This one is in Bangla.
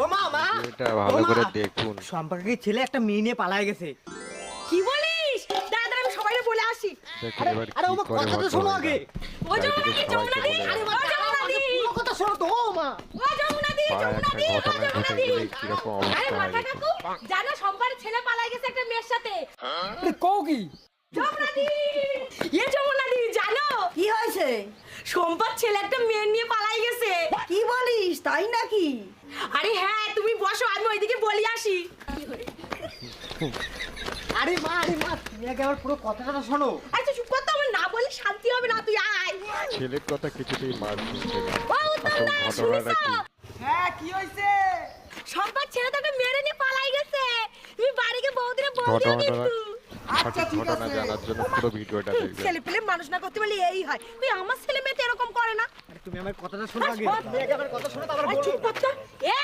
ও মা মা এটা ভালো করে দেখুন। সম্পর্কের ছেলে একটা মেয়ে নিয়ে পালায় গেছে। কি বলিস? দাঁড়া দাঁড়া, আমি সবাইকে বলে আসি। দেখুন এবার আরে কি ও মা করে কথা তো শোনো ভদ্রমহিলা। আগে। ও যমুনাদি, যমুনাদি, আরে মা ও যমুনাদি, পুরো কথা শোনো তো ও মা। ও যমুনাদি, পাড়ায় একটা যমুনাদি, ও ঘটনা ঘটে যমুনাদি। গেলে কিরকম আরে অবস্থা হয় মাথা দেখুন। কাকু, জানো সম্পারের ছেলে পালাই গেছে একটা মেয়ের সাথে। কও কি? যমুনাদি, যমুনাদি, জানো কি হয়েছে? সম্পার ছেলে একটা মেয়ে নিয়ে পালাই গেছে। কি বলিস, তাই নাকি? আরে হ্যাঁ, তুমি বসো, আমি ওইদিকে বলি আসি। আরে মা তুমি আগে আমার পুরো কথাটা শোনো। আচ্ছা চুপ কর তো, আমার না বলি শান্তি হবে না, তুই আয়। ছেলের কথা কিছুতেই মার শুনছে না। ও উত্তম আসল দা, ঘটনাটা কি? শুনিস? হ্যাঁ কি হয়েছে? সম্পার ছেলে তাকে মেরে নিয়ে পালাই গেছে। তুমি বাড়িতে বউদিনে বউ দিও ঘটনাটা কিন্তু। সঠিক ঘটনা জানার জন্য পুরো ভিডিওটা দেখবেন। ছেলে পেলে মানুষ না করতে পারলে এই হয়। তুই আমার ছেলে মেয়ে তো এরকম করে না। আরে তুমি আমার কথাটা শোনো আগে। তুমি আগে আমার কথা শোনো তারপর আর বলো। চুপ কর তো। এ